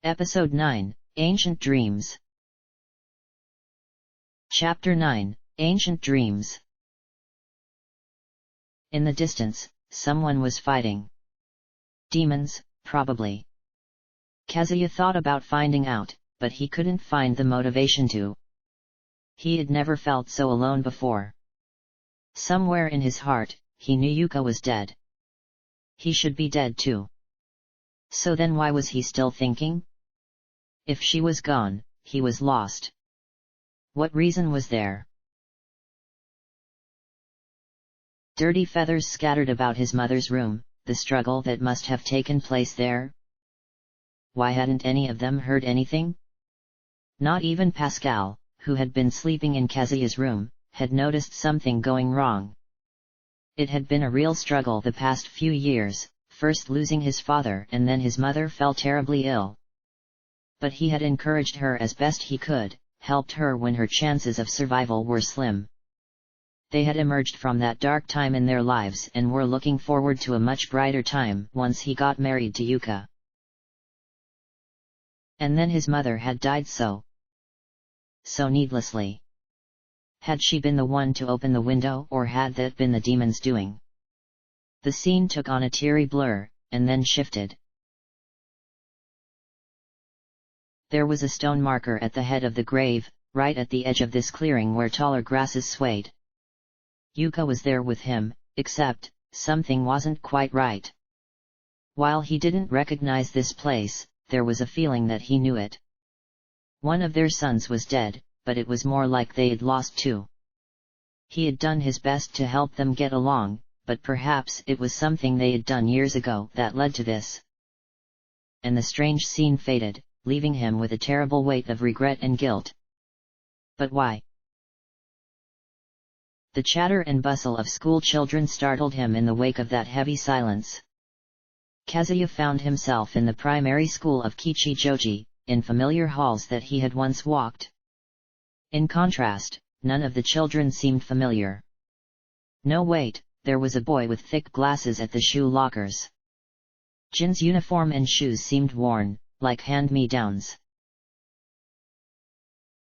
Episode 9, Ancient Dreams. Chapter 9, Ancient Dreams. In the distance, someone was fighting. Demons, probably. Kazuya thought about finding out, but he couldn't find the motivation to. He had never felt so alone before. Somewhere in his heart, he knew Yuka was dead. He should be dead too. So then why was he still thinking? If she was gone, he was lost. What reason was there? Dirty feathers scattered about his mother's room, the struggle that must have taken place there. Why hadn't any of them heard anything? Not even Pascal, who had been sleeping in Kazuya's room, had noticed something going wrong. It had been a real struggle the past few years, first losing his father and then his mother fell terribly ill. But he had encouraged her as best he could, helped her when her chances of survival were slim. They had emerged from that dark time in their lives and were looking forward to a much brighter time once he got married to Yuka. And then his mother had died so needlessly. Had she been the one to open the window, or had that been the demon's doing? The scene took on a teary blur, and then shifted. There was a stone marker at the head of the grave, right at the edge of this clearing where taller grasses swayed. Yuka was there with him, except, something wasn't quite right. While he didn't recognize this place, there was a feeling that he knew it. One of their sons was dead, but it was more like they'd lost two. He had done his best to help them get along, but perhaps it was something they had done years ago that led to this. And the strange scene faded, leaving him with a terrible weight of regret and guilt. But why? The chatter and bustle of school children startled him in the wake of that heavy silence. Kazuya found himself in the primary school of Kichijoji, in familiar halls that he had once walked. In contrast, none of the children seemed familiar. No, wait, there was a boy with thick glasses at the shoe lockers. Jin's uniform and shoes seemed worn, like hand-me-downs.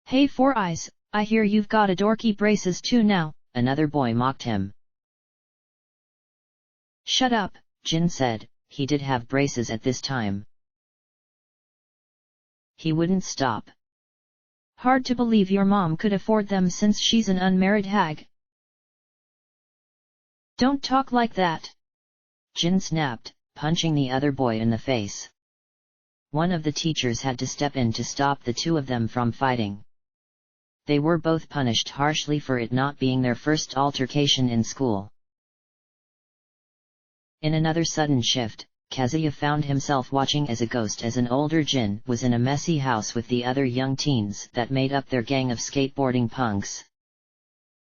"Hey Four Eyes, I hear you've got a dorky braces too now," another boy mocked him. "Shut up," Jin said. He did have braces at this time. He wouldn't stop. "Hard to believe your mom could afford them since she's an unmarried hag." "Don't talk like that," Jin snapped, punching the other boy in the face. One of the teachers had to step in to stop the two of them from fighting. They were both punished harshly for it not being their first altercation in school. In another sudden shift, Kazuya found himself watching as a ghost as an older Jin was in a messy house with the other young teens that made up their gang of skateboarding punks.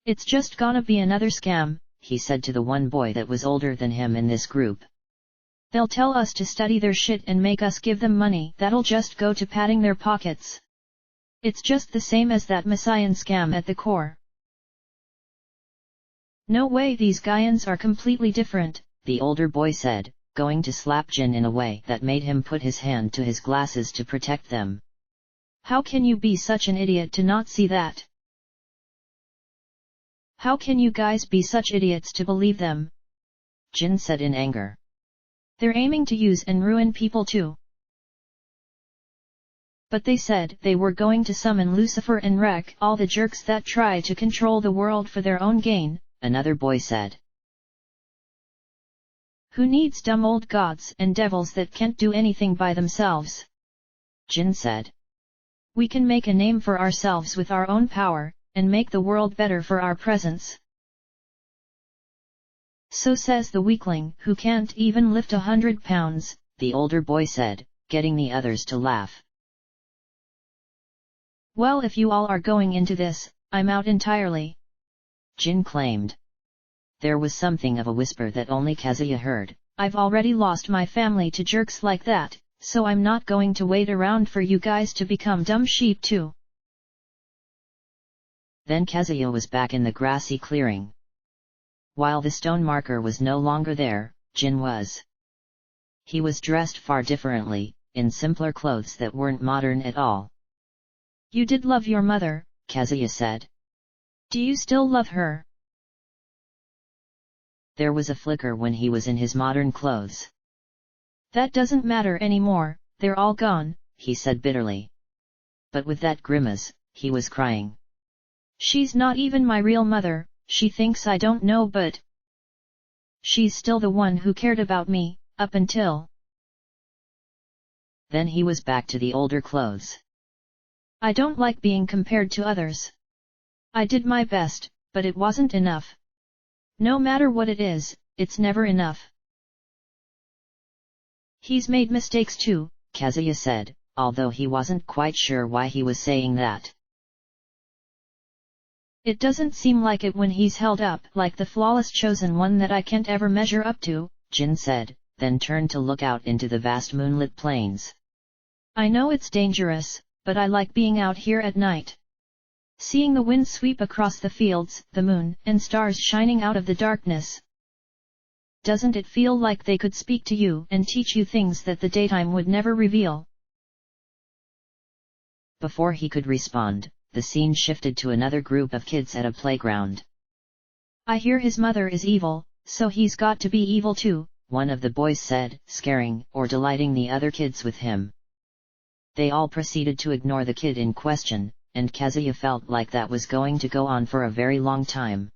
"It's just gonna be another scam," he said to the one boy that was older than him in this group. "They'll tell us to study their shit and make us give them money that'll just go to padding their pockets. It's just the same as that Messian scam at the core." "No way, these Gaians are completely different," the older boy said, going to slap Jin in a way that made him put his hand to his glasses to protect them. "How can you be such an idiot to not see that? How can you guys be such idiots to believe them?" Jin said in anger. "They're aiming to use and ruin people too." "But they said they were going to summon Lucifer and wreck all the jerks that try to control the world for their own gain," another boy said. "Who needs dumb old gods and devils that can't do anything by themselves?" Jin said. "We can make a name for ourselves with our own power, and make the world better for our presence." "So says the weakling who can't even lift 100 pounds, the older boy said, getting the others to laugh. "Well, if you all are going into this, I'm out entirely," Jin claimed. There was something of a whisper that only Kazuya heard. "I've already lost my family to jerks like that, so I'm not going to wait around for you guys to become dumb sheep too." Then Kazuya was back in the grassy clearing. While the stone marker was no longer there, Jin was. He was dressed far differently, in simpler clothes that weren't modern at all. You did love your mother, Kazuya said. Do you still love her? There was a flicker when he was in his modern clothes. That doesn't matter anymore, they're all gone, he said bitterly. But with that grimace, he was crying. She's not even my real mother, she thinks I don't know, but she's still the one who cared about me, up until... Then he was back to the older clothes. I don't like being compared to others. I did my best, but it wasn't enough. No matter what it is, it's never enough. He's made mistakes too, Kazuya said, although he wasn't quite sure why he was saying that. It doesn't seem like it when he's held up like the flawless chosen one that I can't ever measure up to, Jin said, then turned to look out into the vast moonlit plains. I know it's dangerous, but I like being out here at night. Seeing the wind sweep across the fields, the moon and stars shining out of the darkness. Doesn't it feel like they could speak to you and teach you things that the daytime would never reveal? Before he could respond, the scene shifted to another group of kids at a playground. I hear his mother is evil, so he's got to be evil too, one of the boys said, scaring or delighting the other kids with him. They all proceeded to ignore the kid in question, and Kazuya felt like that was going to go on for a very long time.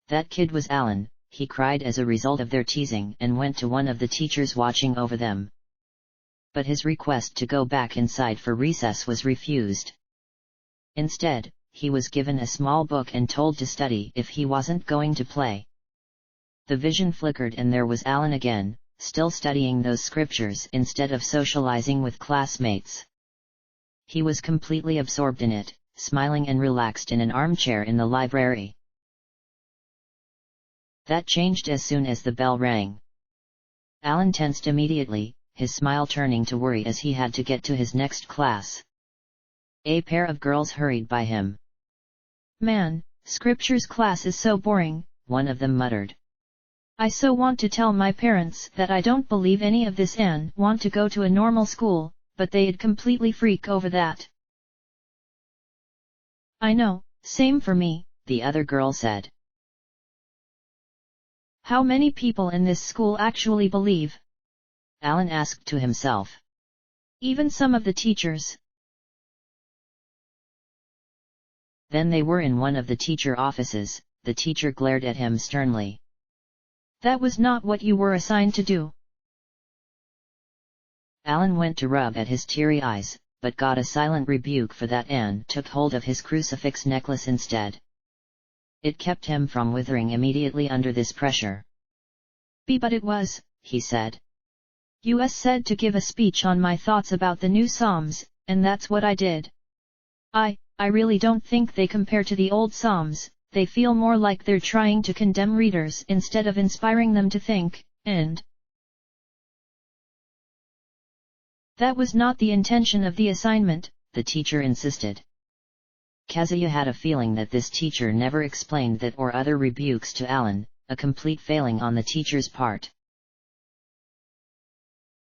That kid was Alan, he cried as a result of their teasing and went to one of the teachers watching over them. But his request to go back inside for recess was refused. Instead, he was given a small book and told to study if he wasn't going to play. The vision flickered and there was Alan again, still studying those scriptures instead of socializing with classmates. He was completely absorbed in it, smiling and relaxed in an armchair in the library. That changed as soon as the bell rang. Alan tensed immediately, his smile turning to worry as he had to get to his next class. A pair of girls hurried by him. Man, scriptures class is so boring, one of them muttered. I so want to tell my parents that I don't believe any of this and want to go to a normal school, but they'd completely freak over that. I know, same for me, the other girl said. How many people in this school actually believe? Alan asked to himself. Even some of the teachers. Then they were in one of the teacher offices. The teacher glared at him sternly. That was not what you were assigned to do. Alan went to rub at his teary eyes, but got a silent rebuke for that and took hold of his crucifix necklace instead. It kept him from withering immediately under this pressure. But it was, he said. You said to give a speech on my thoughts about the new Psalms, and that's what I did. I really don't think they compare to the old Psalms, they feel more like they're trying to condemn readers instead of inspiring them to think, and that was not the intention of the assignment, the teacher insisted. Kazuya had a feeling that this teacher never explained that or other rebukes to Alan, a complete failing on the teacher's part.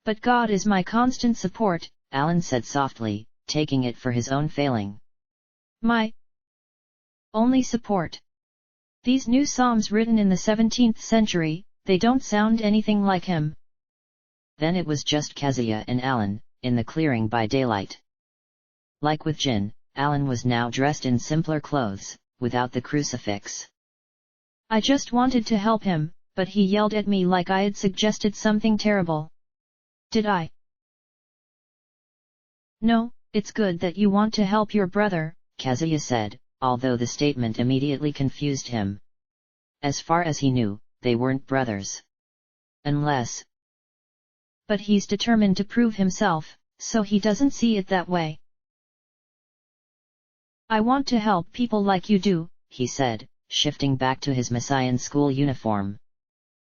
But God is my constant support, Alan said softly, taking it for his own failing. My only support. These new Psalms written in the 17th century, they don't sound anything like him. Then it was just Kazuya and Alan, in the clearing by daylight. Like with Jin, Alan was now dressed in simpler clothes, without the crucifix. I just wanted to help him, but he yelled at me like I had suggested something terrible. Did I? No, it's good that you want to help your brother, Kazuya said, although the statement immediately confused him. As far as he knew, they weren't brothers. Unless... But he's determined to prove himself, so he doesn't see it that way. I want to help people like you do, he said, shifting back to his Messian school uniform.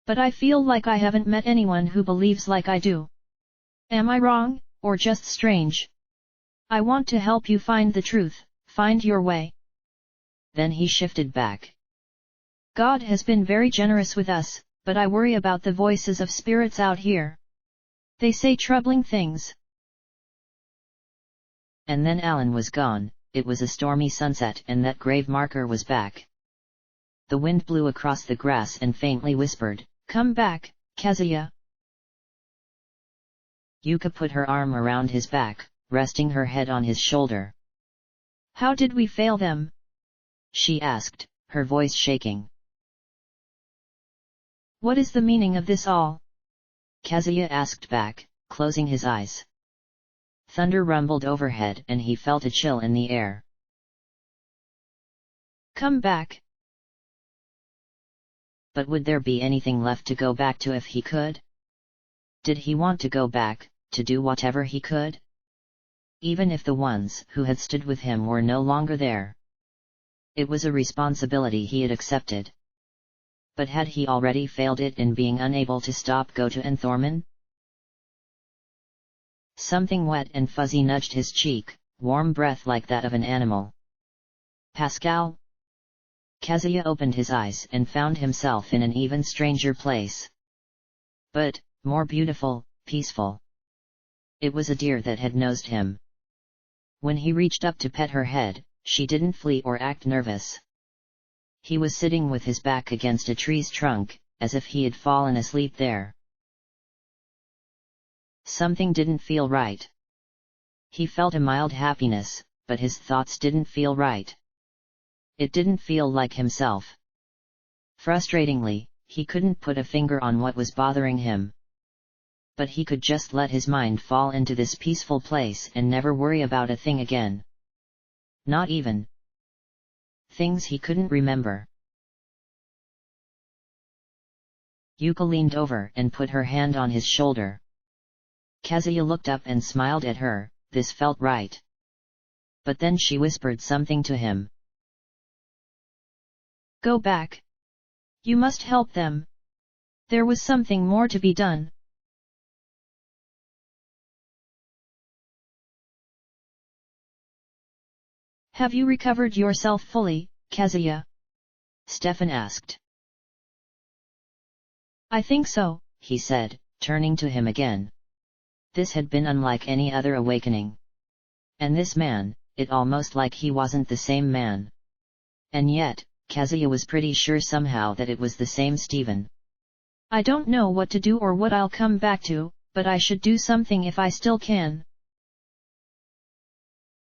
But I feel like I haven't met anyone who believes like I do. Am I wrong, or just strange? I want to help you find the truth, find your way. Then he shifted back. God has been very generous with us, but I worry about the voices of spirits out here. They say troubling things. And then Alan was gone. It was a stormy sunset and that grave marker was back. The wind blew across the grass and faintly whispered, "Come back, Kazuya." Yuka put her arm around his back, resting her head on his shoulder. "How did we fail them?" she asked, her voice shaking. "What is the meaning of this all?" Kazuya asked back, closing his eyes. Thunder rumbled overhead and he felt a chill in the air. "Come back." But would there be anything left to go back to if he could? Did he want to go back, to do whatever he could? Even if the ones who had stood with him were no longer there. It was a responsibility he had accepted. But had he already failed it in being unable to stop Goto and Thorman? Something wet and fuzzy nudged his cheek, warm breath like that of an animal. Pascal? Kazuya opened his eyes and found himself in an even stranger place. But, more beautiful, peaceful. It was a deer that had nosed him. When he reached up to pet her head, she didn't flee or act nervous. He was sitting with his back against a tree's trunk, as if he had fallen asleep there. Something didn't feel right. He felt a mild happiness, but his thoughts didn't feel right. It didn't feel like himself. Frustratingly, he couldn't put a finger on what was bothering him. But he could just let his mind fall into this peaceful place and never worry about a thing again. Not even things he couldn't remember. Yuka leaned over and put her hand on his shoulder. Kazuya looked up and smiled at her. This felt right. But then she whispered something to him. "Go back. You must help them. There was something more to be done." "Have you recovered yourself fully, Kazuya?" Stefan asked. "I think so," he said, turning to him again. This had been unlike any other awakening. And this man, it almost like he wasn't the same man. And yet, Kazuya was pretty sure somehow that it was the same Steven. "I don't know what to do or what I'll come back to, but I should do something if I still can."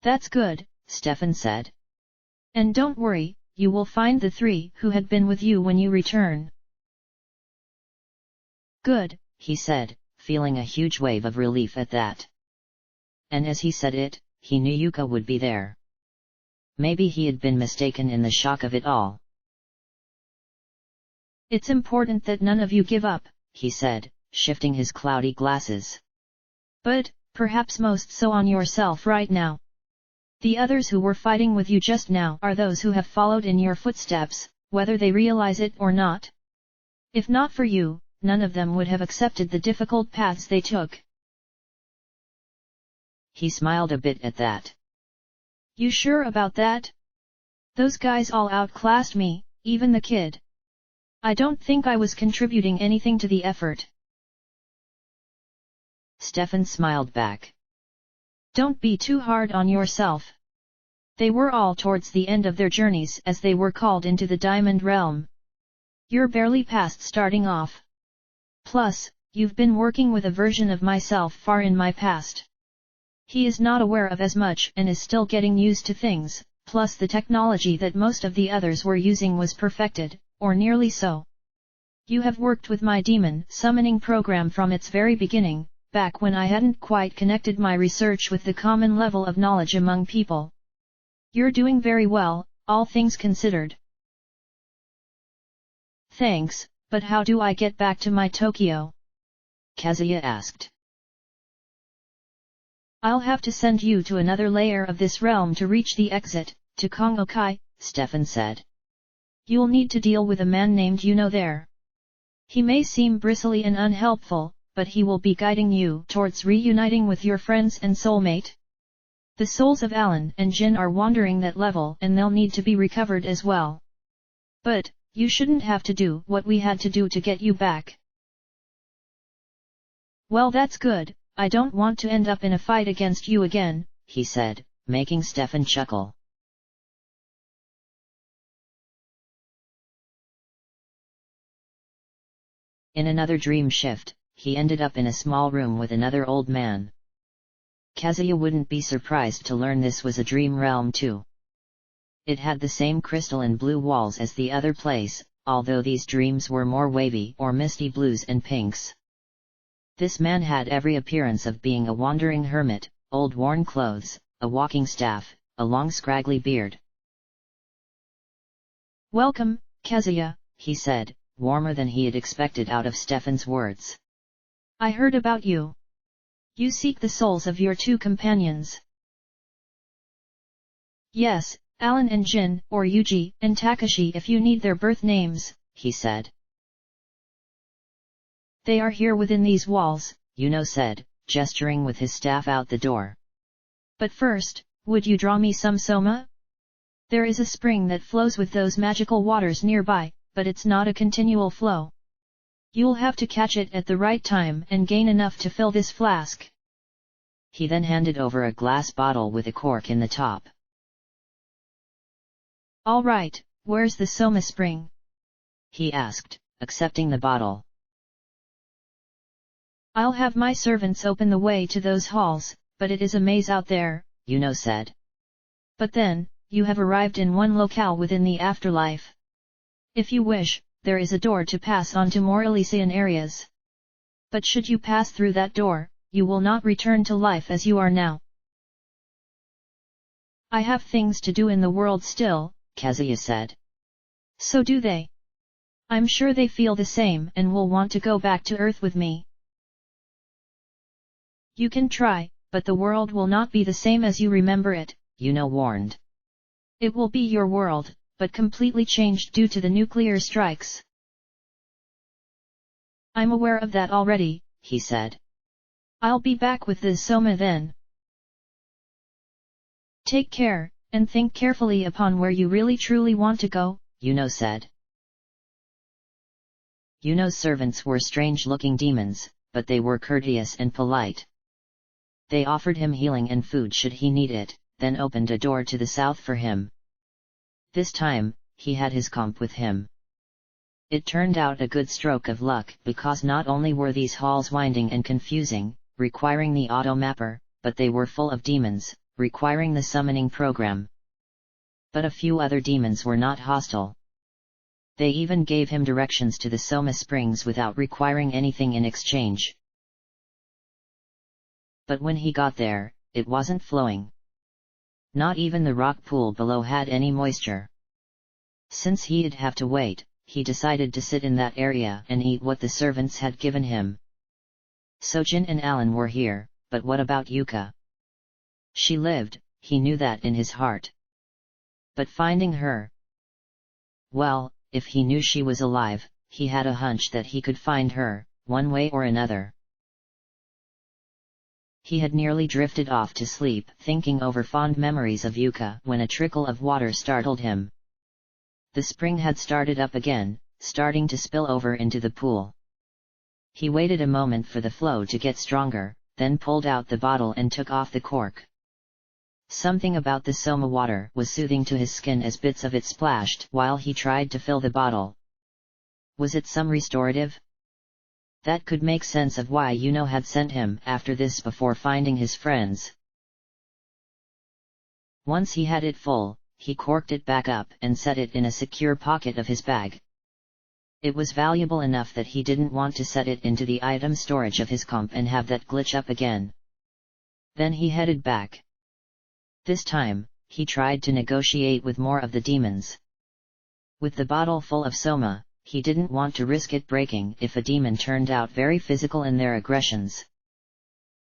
"That's good," Stefan said. "And don't worry, you will find the three who had been with you when you return." "Good," he said, feeling a huge wave of relief at that. And as he said it, he knew Yuka would be there. Maybe he had been mistaken in the shock of it all. "It's important that none of you give up," he said, shifting his cloudy glasses. "But, perhaps most so on yourself right now. The others who were fighting with you just now are those who have followed in your footsteps, whether they realize it or not. If not for you, none of them would have accepted the difficult paths they took." He smiled a bit at that. "You sure about that? Those guys all outclassed me, even the kid. I don't think I was contributing anything to the effort." Stefan smiled back. "Don't be too hard on yourself. They were all towards the end of their journeys as they were called into the Diamond Realm. You're barely past starting off. Plus, you've been working with a version of myself far in my past. He is not aware of as much and is still getting used to things, plus the technology that most of the others were using was perfected, or nearly so. You have worked with my demon summoning program from its very beginning, back when I hadn't quite connected my research with the common level of knowledge among people. You're doing very well, all things considered." "Thanks, but how do I get back to my Tokyo?" Kazuya asked. "I'll have to send you to another layer of this realm to reach the exit, to Kongokai," Stefan said. "You'll need to deal with a man named Yuno there. He may seem bristly and unhelpful, but he will be guiding you towards reuniting with your friends and soulmate. The souls of Alan and Jin are wandering that level and they'll need to be recovered as well. But, you shouldn't have to do what we had to do to get you back." Well, that's good, I don't want to end up in a fight against you again, he said, making Stefan chuckle. In another dream shift, he ended up in a small room with another old man. Kazuya wouldn't be surprised to learn this was a dream realm too. It had the same crystal and blue walls as the other place, although these dreams were more wavy or misty blues and pinks. This man had every appearance of being a wandering hermit, old worn clothes, a walking staff, a long scraggly beard. Welcome, Kazuya, he said, warmer than he had expected out of Stefan's words. I heard about you. You seek the souls of your two companions. Yes, Alan and Jin, or Yuji and Takashi if you need their birth names, he said. They are here within these walls, Yuno said, gesturing with his staff out the door. But first, would you draw me some soma? There is a spring that flows with those magical waters nearby, but it's not a continual flow. You'll have to catch it at the right time and gain enough to fill this flask. He then handed over a glass bottle with a cork in the top. All right, where's the soma spring? He asked, accepting the bottle. I'll have my servants open the way to those halls, but it is a maze out there, Yuno said. But then, you have arrived in one locale within the afterlife. If you wish, there is a door to pass on to more Elysian areas. But should you pass through that door, you will not return to life as you are now. I have things to do in the world still, Kazuya said. So do they. I'm sure they feel the same and will want to go back to Earth with me. You can try, but the world will not be the same as you remember it, Yuno warned. It will be your world, but completely changed due to the nuclear strikes. I'm aware of that already, he said. I'll be back with the soma then. Take care, and think carefully upon where you really truly want to go, Yuno said. Yuno's servants were strange-looking demons, but they were courteous and polite. They offered him healing and food should he need it, then opened a door to the south for him. This time, he had his comp with him. It turned out a good stroke of luck because not only were these halls winding and confusing, requiring the auto-mapper, but they were full of demons, requiring the summoning program. But a few other demons were not hostile. They even gave him directions to the Soma Springs without requiring anything in exchange. But when he got there, it wasn't flowing. Not even the rock pool below had any moisture. Since he'd have to wait, he decided to sit in that area and eat what the servants had given him. Sojin and Alan were here, but what about Yuka? She lived, he knew that in his heart. But finding her... Well, if he knew she was alive, he had a hunch that he could find her, one way or another. He had nearly drifted off to sleep thinking over fond memories of Yuka when a trickle of water startled him. The spring had started up again, starting to spill over into the pool. He waited a moment for the flow to get stronger, then pulled out the bottle and took off the cork. Something about the Soma water was soothing to his skin as bits of it splashed while he tried to fill the bottle. Was it some restorative? That could make sense of why Yuno had sent him after this before finding his friends. Once he had it full, he corked it back up and set it in a secure pocket of his bag. It was valuable enough that he didn't want to set it into the item storage of his comp and have that glitch up again. Then he headed back. This time, he tried to negotiate with more of the demons. With the bottle full of Soma, he didn't want to risk it breaking if a demon turned out very physical in their aggressions.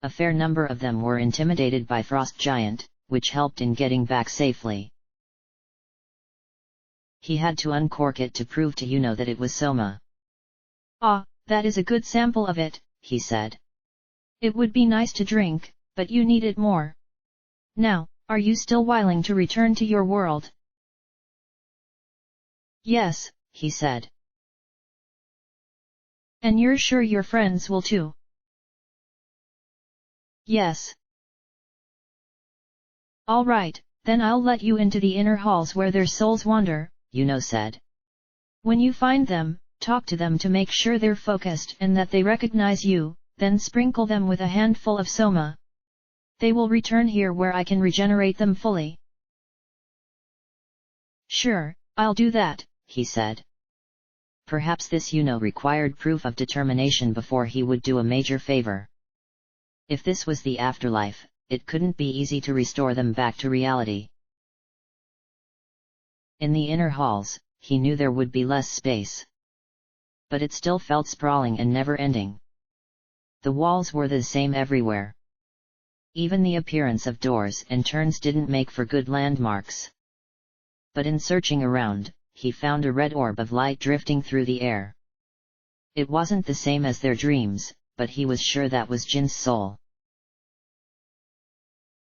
A fair number of them were intimidated by Frost Giant, which helped in getting back safely. He had to uncork it to prove to Yuno that it was Soma. Ah, that is a good sample of it, he said. It would be nice to drink, but you need it more. Now, are you still willing to return to your world? Yes, he said. And you're sure your friends will too? Yes. All right, then I'll let you into the inner halls where their souls wander, Yuno said. When you find them, talk to them to make sure they're focused and that they recognize you, then sprinkle them with a handful of soma. They will return here where I can regenerate them fully. Sure, I'll do that, he said. Perhaps this Yuno required proof of determination before he would do a major favor. If this was the afterlife, it couldn't be easy to restore them back to reality. In the inner halls, he knew there would be less space. But it still felt sprawling and never-ending. The walls were the same everywhere. Even the appearance of doors and turns didn't make for good landmarks. But in searching around, he found a red orb of light drifting through the air. It wasn't the same as their dreams, but he was sure that was Jin's soul.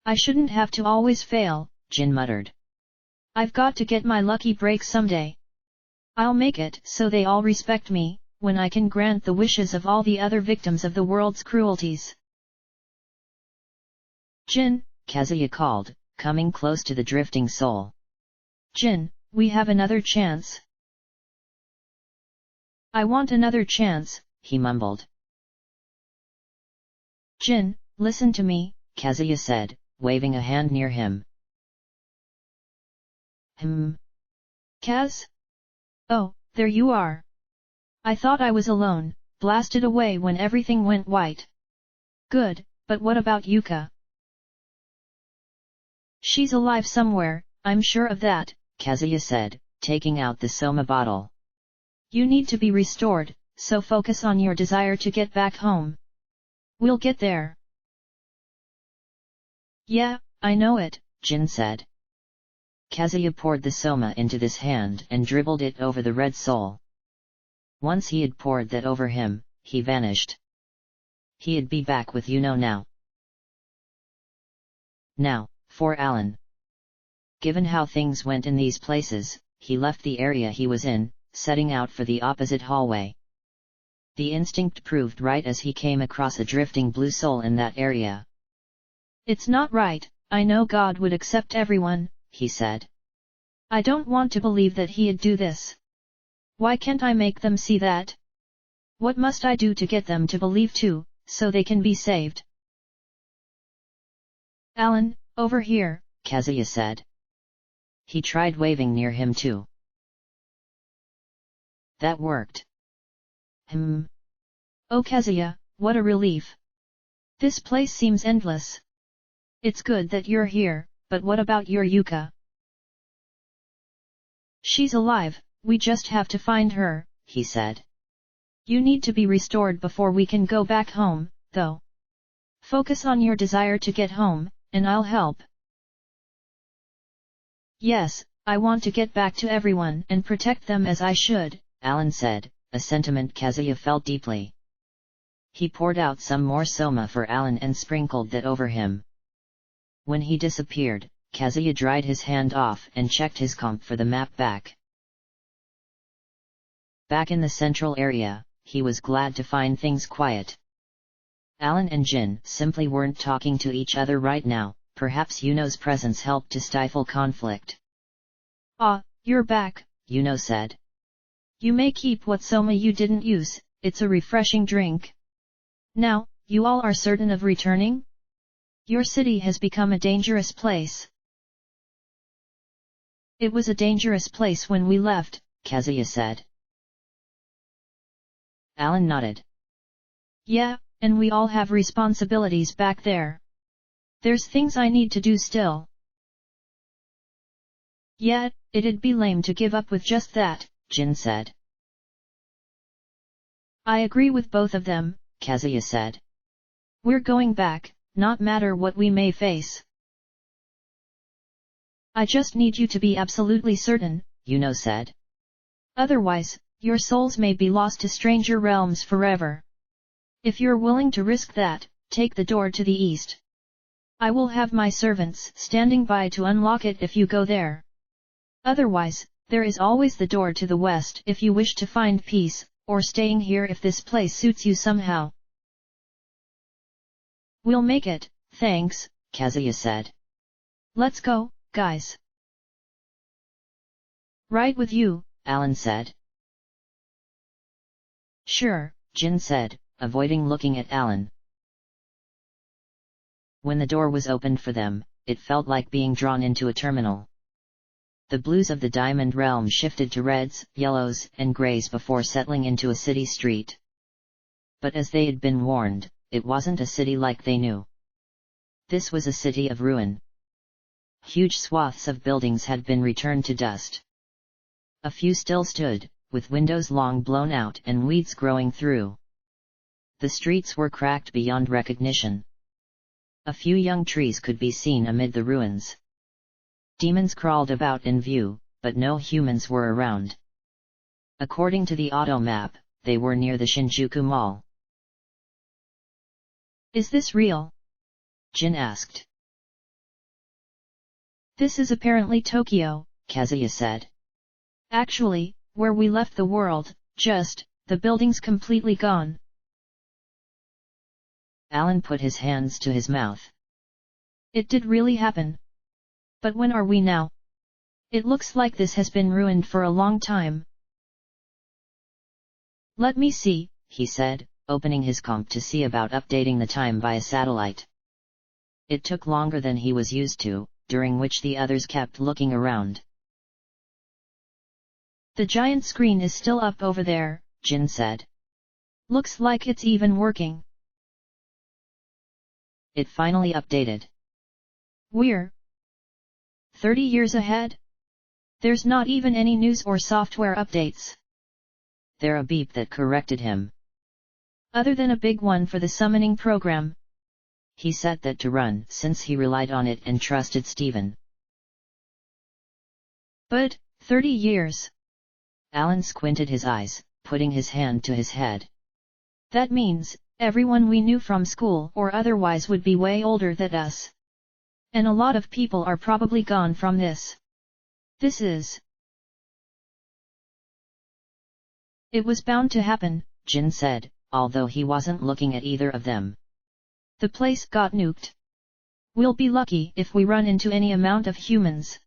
I shouldn't have to always fail, Jin muttered. I've got to get my lucky break someday. I'll make it so they all respect me, when I can grant the wishes of all the other victims of the world's cruelties. Jin, Kazuya called, coming close to the drifting soul. Jin, we have another chance. I want another chance, he mumbled. Jin, listen to me, Kazuya said, waving a hand near him. Kaz? Oh, there you are. I thought I was alone, blasted away when everything went white. Good, but what about Yuka? She's alive somewhere, I'm sure of that, Kazuya said, taking out the soma bottle. You need to be restored, so focus on your desire to get back home. We'll get there. Yeah, I know it, Jin said. Kazuya poured the soma into this hand and dribbled it over the red soul. Once he had poured that over him, he vanished. He'd be back with Yuno now. Now, for Alan. Given how things went in these places, he left the area he was in, setting out for the opposite hallway. The instinct proved right as he came across a drifting blue soul in that area. It's not right, I know God would accept everyone, he said. I don't want to believe that he'd do this. Why can't I make them see that? What must I do to get them to believe too, so they can be saved? Alan, over here, Kazuya said. He tried waving near him too. That worked. Oh Kazuya, what a relief. This place seems endless. It's good that you're here, but what about your Yuka? She's alive, we just have to find her, he said. You need to be restored before we can go back home, though. Focus on your desire to get home, and I'll help. Yes, I want to get back to everyone and protect them as I should, Alan said, a sentiment Kazuya felt deeply. He poured out some more soma for Alan and sprinkled that over him. When he disappeared, Kazuya dried his hand off and checked his comp for the map back. Back in the central area, he was glad to find things quiet. Alan and Jin simply weren't talking to each other right now, perhaps Yuno's presence helped to stifle conflict. Ah, you're back, Yuno said. You may keep what soma you didn't use, it's a refreshing drink. Now, you all are certain of returning? Your city has become a dangerous place. It was a dangerous place when we left, Kazuya said. Alan nodded. Yeah, and we all have responsibilities back there. There's things I need to do still. Yeah, it'd be lame to give up with just that, Jin said. I agree with both of them, Kazuya said. We're going back, not matter what we may face. I just need you to be absolutely certain, Yuno said. Otherwise, your souls may be lost to stranger realms forever. If you're willing to risk that, take the door to the east. I will have my servants standing by to unlock it if you go there. Otherwise, there is always the door to the west if you wish to find peace, or staying here if this place suits you somehow. We'll make it, thanks, Kazuya said. Let's go, guys. Right with you, Alan said. Sure, Jin said, avoiding looking at Alan. When the door was opened for them, it felt like being drawn into a terminal. The blues of the Diamond Realm shifted to reds, yellows, and grays before settling into a city street. But as they had been warned, it wasn't a city like they knew. This was a city of ruin. Huge swaths of buildings had been returned to dust. A few still stood, with windows long blown out and weeds growing through. The streets were cracked beyond recognition. A few young trees could be seen amid the ruins. Demons crawled about in view, but no humans were around. According to the auto map, they were near the Shinjuku Mall. Is this real? Jin asked. This is apparently Tokyo, Kazuya said. Actually, where we left the world, the building's completely gone. Alan put his hands to his mouth. It did really happen. But when are we now? It looks like this has been ruined for a long time. Let me see, he said, opening his comp to see about updating the time by a satellite. It took longer than he was used to, during which the others kept looking around. The giant screen is still up over there, Jin said. Looks like it's even working. It finally updated. We're 30 years ahead? There's not even any news or software updates. There a beep that corrected him. Other than a big one for the summoning program. He set that to run since he relied on it and trusted Steven. But, 30 years. Alan squinted his eyes, putting his hand to his head. That means, everyone we knew from school or otherwise would be way older than us. And a lot of people are probably gone from this. This is... It was bound to happen, Jin said, although he wasn't looking at either of them. The place got nuked. We'll be lucky if we run into any amount of humans.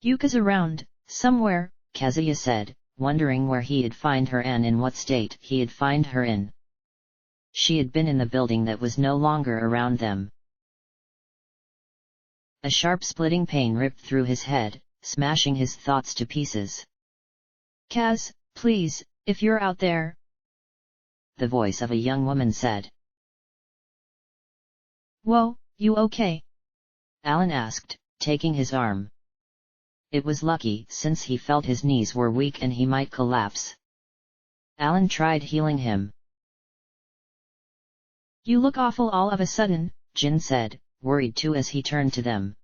Yuka's around, somewhere, Kazuya said, wondering where he'd find her and in what state he'd find her in. She had been in the building that was no longer around them. A sharp splitting pain ripped through his head, smashing his thoughts to pieces. Kaz, please, if you're out there. The voice of a young woman said. Whoa, you okay? Alan asked, taking his arm. It was lucky since he felt his knees were weak and he might collapse. Alan tried healing him. You look awful all of a sudden, Jin said, worried too as he turned to them.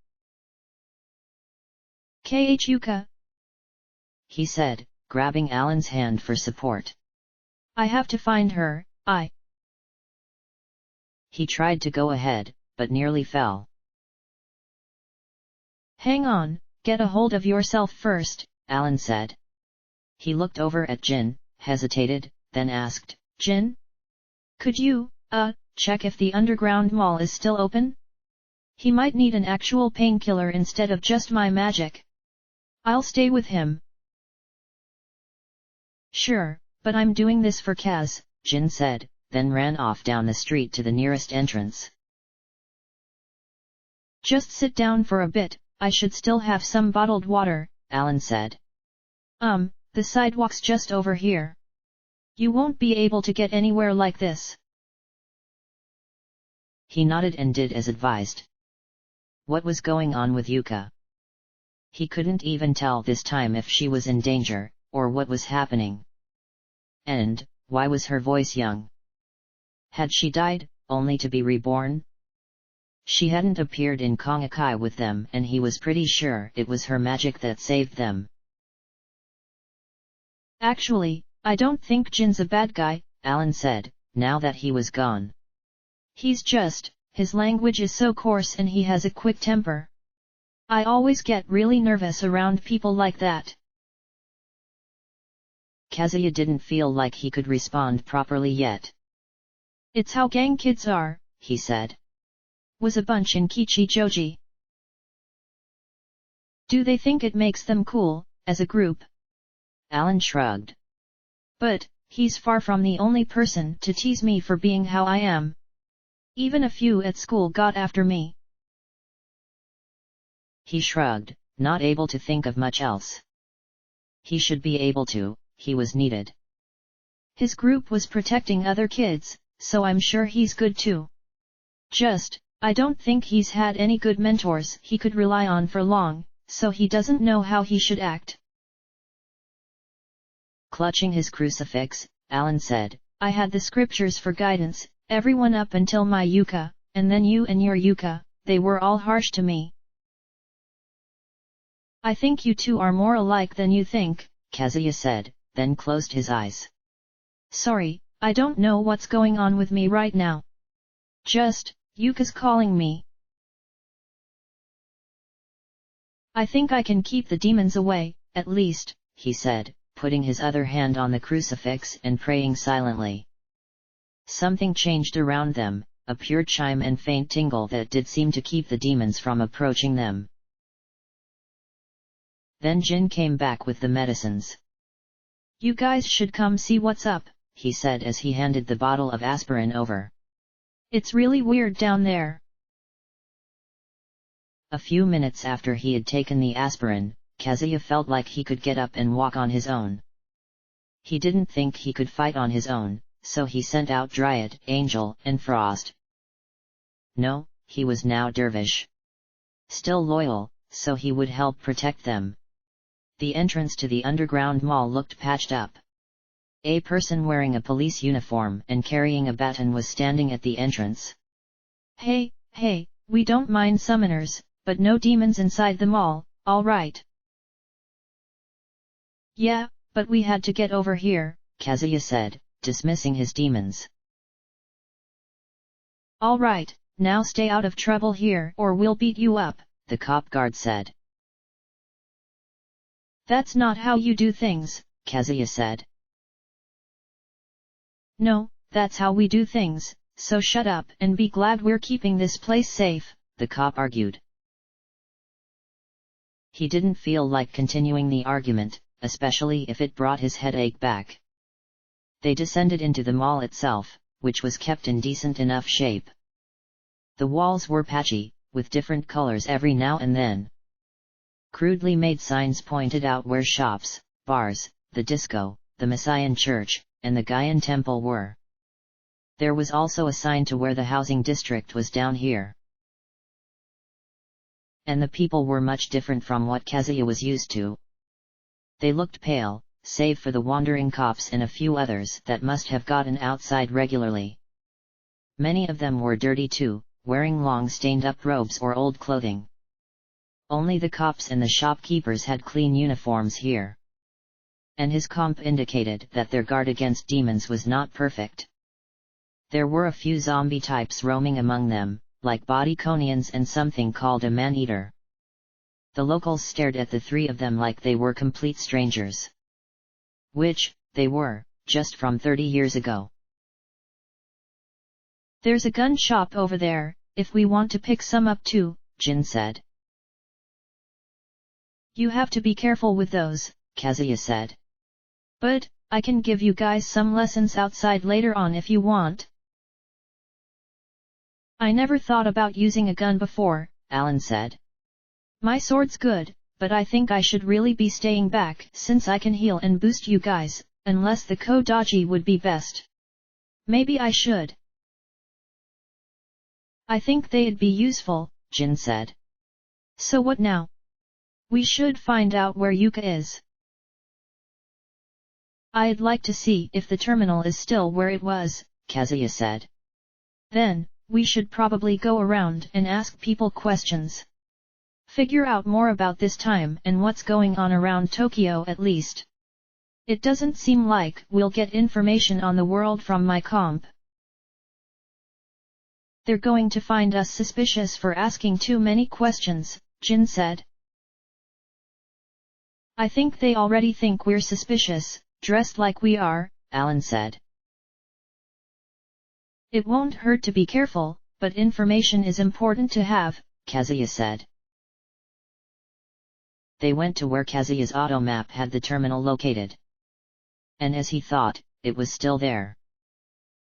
Yuka, he said, grabbing Alan's hand for support. I have to find her, He tried to go ahead, but nearly fell. Hang on, get a hold of yourself first, Alan said. He looked over at Jin, hesitated, then asked, Jin? Could you, check if the underground mall is still open? He might need an actual painkiller instead of just my magic. I'll stay with him. Sure, but I'm doing this for Kaz, Jin said, then ran off down the street to the nearest entrance. Just sit down for a bit, I should still have some bottled water, Alan said. The sidewalk's just over here. You won't be able to get anywhere like this. He nodded and did as advised. What was going on with Yuka? He couldn't even tell this time if she was in danger, or what was happening. And, why was her voice young? Had she died, only to be reborn? She hadn't appeared in Kongakai with them and he was pretty sure it was her magic that saved them. Actually, I don't think Jin's a bad guy, Alan said, now that he was gone. His language is so coarse and he has a quick temper. I always get really nervous around people like that. Kazuya didn't feel like he could respond properly yet. It's how gang kids are, he said. Was a bunch in Kichijoji. Do they think it makes them cool, as a group? Alan shrugged. But, he's far from the only person to tease me for being how I am. Even a few at school got after me. He shrugged, not able to think of much else. He should be able to, he was needed. His group was protecting other kids, so I'm sure he's good too. I don't think he's had any good mentors he could rely on for long, so he doesn't know how he should act. Clutching his crucifix, Alan said, I had the scriptures for guidance, everyone up until my Yuka, and then you and your Yuka, they were all harsh to me. I think you two are more alike than you think, Kazuya said, then closed his eyes. Sorry, I don't know what's going on with me right now. Yuka's calling me. I think I can keep the demons away, at least, he said, putting his other hand on the crucifix and praying silently. Something changed around them, a pure chime and faint tingle that did seem to keep the demons from approaching them. Then Jin came back with the medicines. You guys should come see what's up, he said as he handed the bottle of aspirin over. It's really weird down there. A few minutes after he had taken the aspirin, Kazuya felt like he could get up and walk on his own. He didn't think he could fight on his own, so he sent out Dryad, Angel, and Frost. No, he was now Dervish. Still loyal, so he would help protect them. The entrance to the underground mall looked patched up. A person wearing a police uniform and carrying a baton was standing at the entrance. Hey, we don't mind summoners, but no demons inside the mall, all right? Yeah, but we had to get over here, Kazuya said, dismissing his demons. All right, now stay out of trouble here or we'll beat you up, the cop guard said. That's not how you do things, Kazuya said. No, that's how we do things, so shut up and be glad we're keeping this place safe, the cop argued. He didn't feel like continuing the argument, especially if it brought his headache back. They descended into the mall itself, which was kept in decent enough shape. The walls were patchy, with different colors every now and then. Crudely made signs pointed out where shops, bars, the disco, the Messian church, and the Gaian temple were. There was also a sign to where the housing district was down here. And the people were much different from what Kazuya was used to. They looked pale, save for the wandering cops and a few others that must have gotten outside regularly. Many of them were dirty too, wearing long stained-up robes or old clothing. Only the cops and the shopkeepers had clean uniforms here. And his comp indicated that their guard against demons was not perfect. There were a few zombie types roaming among them, like bodyconians and something called a man-eater. The locals stared at the three of them like they were complete strangers. Which, they were, just from 30 years ago. There's a gun shop over there, if we want to pick some up too, Jin said. You have to be careful with those, Kazuya said. But, I can give you guys some lessons outside later on if you want. I never thought about using a gun before, Alan said. My sword's good, but I think I should really be staying back since I can heal and boost you guys, unless the Kodachi would be best. Maybe I should. I think they'd be useful, Jin said. So what now? We should find out where Yuka is. I'd like to see if the terminal is still where it was, Kazuya said. Then, we should probably go around and ask people questions. Figure out more about this time and what's going on around Tokyo at least. It doesn't seem like we'll get information on the world from my comp. They're going to find us suspicious for asking too many questions, Jin said. I think they already think we're suspicious, dressed like we are, Alan said. It won't hurt to be careful, but information is important to have, Kazuya said. They went to where Kazuya's auto map had the terminal located. And as he thought, it was still there.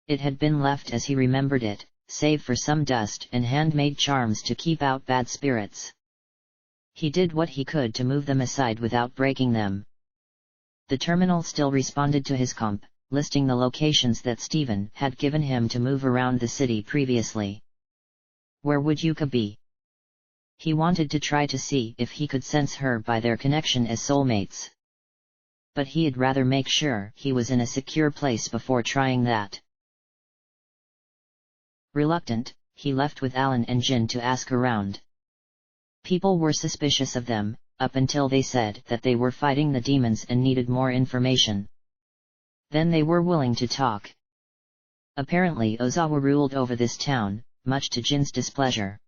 It had been left as he remembered it, save for some dust and handmade charms to keep out bad spirits. He did what he could to move them aside without breaking them. The terminal still responded to his comp, listing the locations that Steven had given him to move around the city previously. Where would Yuka be? He wanted to try to see if he could sense her by their connection as soulmates. But he'd rather make sure he was in a secure place before trying that. Reluctant, he left with Alan and Jin to ask around. People were suspicious of them, up until they said that they were fighting the demons and needed more information. Then they were willing to talk. Apparently Ozawa ruled over this town, much to Jin's displeasure.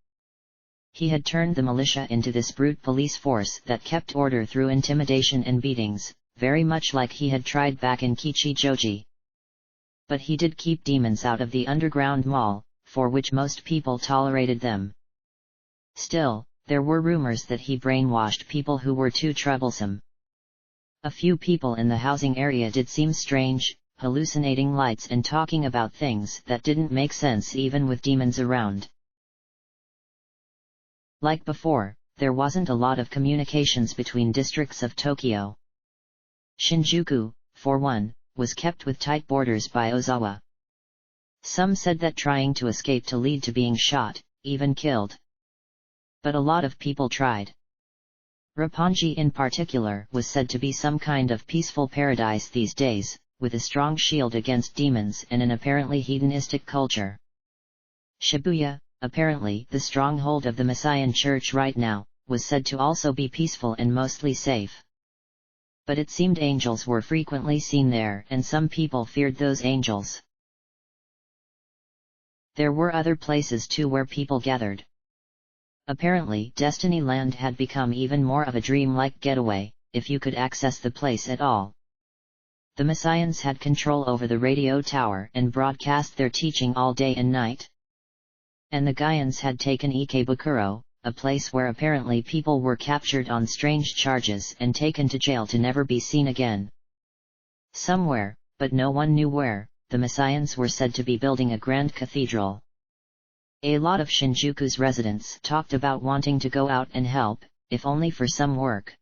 He had turned the militia into this brute police force that kept order through intimidation and beatings, very much like he had tried back in Kichijoji. But he did keep demons out of the underground mall, for which most people tolerated them. Still, there were rumors that he brainwashed people who were too troublesome. A few people in the housing area did seem strange, hallucinating lights and talking about things that didn't make sense even with demons around. Like before, there wasn't a lot of communications between districts of Tokyo. Shinjuku, for one, was kept with tight borders by Ozawa. Some said that trying to escape to lead to being shot, even killed. But a lot of people tried. Roppongi in particular was said to be some kind of peaceful paradise these days, with a strong shield against demons and an apparently hedonistic culture. Shibuya, apparently the stronghold of the Messian Church right now, was said to also be peaceful and mostly safe. But it seemed angels were frequently seen there and some people feared those angels. There were other places too where people gathered. Apparently Destiny Land had become even more of a dream-like getaway, if you could access the place at all. The Messians had control over the radio tower and broadcast their teaching all day and night. And the Gaians had taken Ikebukuro, a place where apparently people were captured on strange charges and taken to jail to never be seen again. Somewhere, but no one knew where, the Messians were said to be building a grand cathedral. A lot of Shinjuku's residents talked about wanting to go out and help, if only for some work.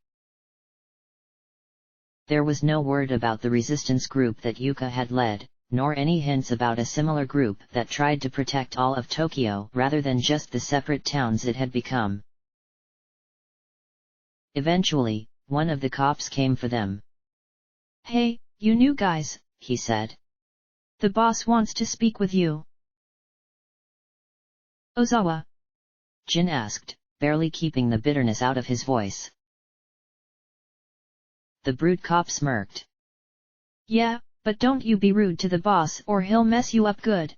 There was no word about the resistance group that Yuka had led, nor any hints about a similar group that tried to protect all of Tokyo rather than just the separate towns it had become. Eventually, one of the cops came for them. "Hey, you new guys," he said. "The boss wants to speak with you." "Ozawa?" Jin asked, barely keeping the bitterness out of his voice. The brute cop smirked. "Yeah, but don't you be rude to the boss or he'll mess you up good.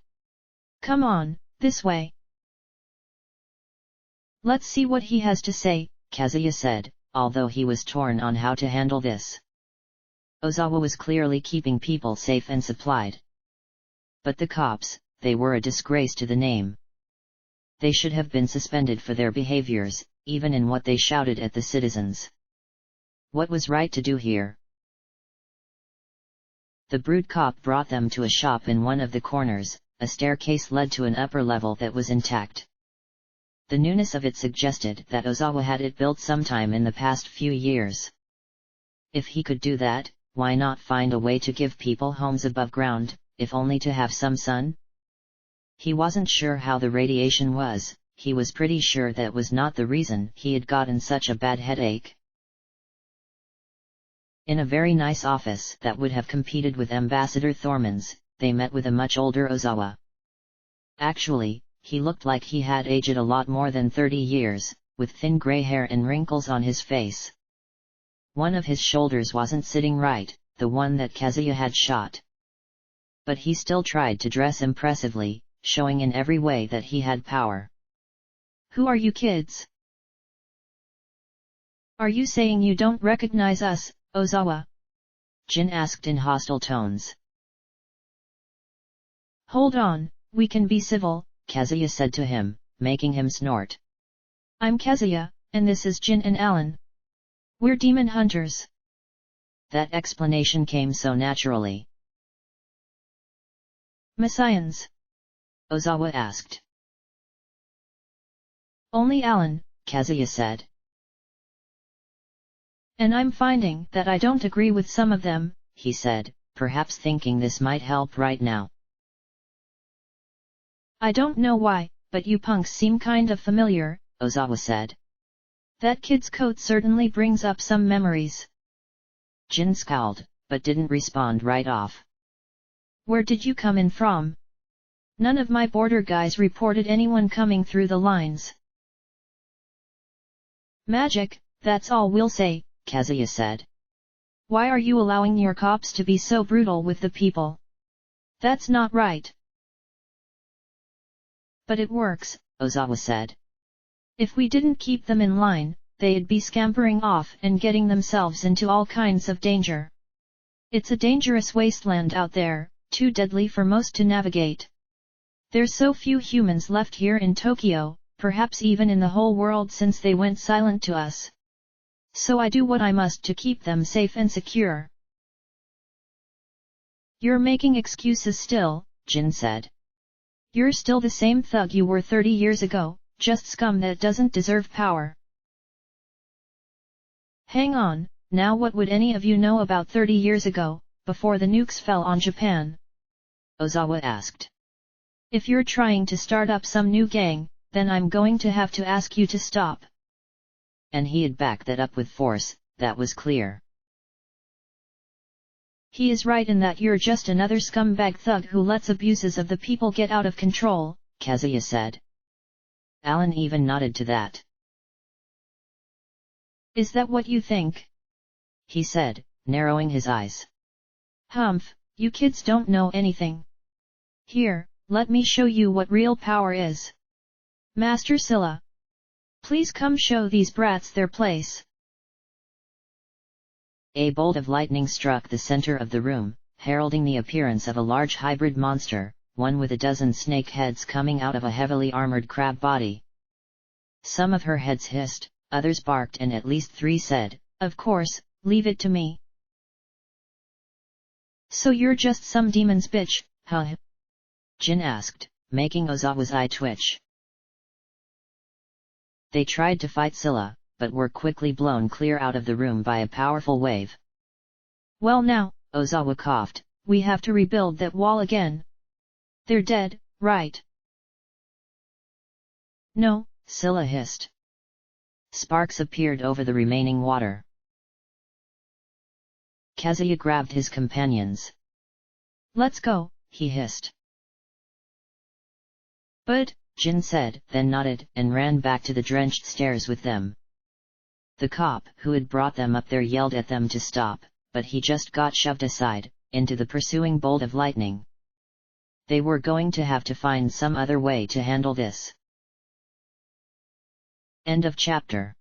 Come on, this way." "Let's see what he has to say," Kazuya said, although he was torn on how to handle this. Ozawa was clearly keeping people safe and supplied. But the cops, they were a disgrace to the name. They should have been suspended for their behaviors, even in what they shouted at the citizens. What was right to do here? The brute cop brought them to a shop in one of the corners. A staircase led to an upper level that was intact. The newness of it suggested that Ozawa had it built sometime in the past few years. If he could do that, why not find a way to give people homes above ground, if only to have some sun? He wasn't sure how the radiation was, he was pretty sure that was not the reason he had gotten such a bad headache. In a very nice office that would have competed with Ambassador Thorman's, they met with a much older Ozawa. Actually, he looked like he had aged a lot more than 30 years, with thin gray hair and wrinkles on his face. One of his shoulders wasn't sitting right, the one that Kazuya had shot. But he still tried to dress impressively, showing in every way that he had power. "Who are you kids? Are you saying you don't recognize us, Ozawa?" Jin asked in hostile tones. "Hold on, we can be civil, Kazuya said to him, making him snort. I'm Kazuya, and this is Jin and Alan. We're demon hunters. That explanation came so naturally. Messians? Ozawa asked. Only Alan, Kazuya said. And I'm finding that I don't agree with some of them, he said, perhaps thinking this might help right now. I don't know why, but you punks seem kind of familiar, Ozawa said. That kid's coat certainly brings up some memories. Jin scowled, but didn't respond right off. Where did you come in from? None of my border guys reported anyone coming through the lines. Magic, that's all we'll say, Kazuya said. Why are you allowing your cops to be so brutal with the people? That's not right. But it works, Ozawa said. If we didn't keep them in line, they'd be scampering off and getting themselves into all kinds of danger. It's a dangerous wasteland out there, too deadly for most to navigate. There's so few humans left here in Tokyo, perhaps even in the whole world since they went silent to us. So I do what I must to keep them safe and secure. You're making excuses still, Jin said. You're still the same thug you were 30 years ago, just scum that doesn't deserve power. Hang on, now what would any of you know about 30 years ago, before the nukes fell on Japan? Ozawa asked. If you're trying to start up some new gang, then I'm going to have to ask you to stop. And he'd back that up with force, that was clear. He is right in that you're just another scumbag thug who lets abuses of the people get out of control, Kazuya said. Alan even nodded to that. Is that what you think? He said, narrowing his eyes. Humph, you kids don't know anything. Here, let me show you what real power is. Master Scylla. Please come show these brats their place. A bolt of lightning struck the center of the room, heralding the appearance of a large hybrid monster, one with a dozen snake heads coming out of a heavily armored crab body. Some of her heads hissed, others barked, and at least 3 said, "Of course, leave it to me." So you're just some demon's bitch, huh? Jin asked, making Ozawa's eye twitch. They tried to fight Scylla, but were quickly blown clear out of the room by a powerful wave. Well now, Ozawa coughed, we have to rebuild that wall again. They're dead, right? No, Scylla hissed. Sparks appeared over the remaining water. Kazuya grabbed his companions. Let's go, he hissed. But, Jin said, then nodded, and ran back to the drenched stairs with them. The cop who had brought them up there yelled at them to stop, but he just got shoved aside, into the pursuing bolt of lightning. They were going to have to find some other way to handle this. End of chapter.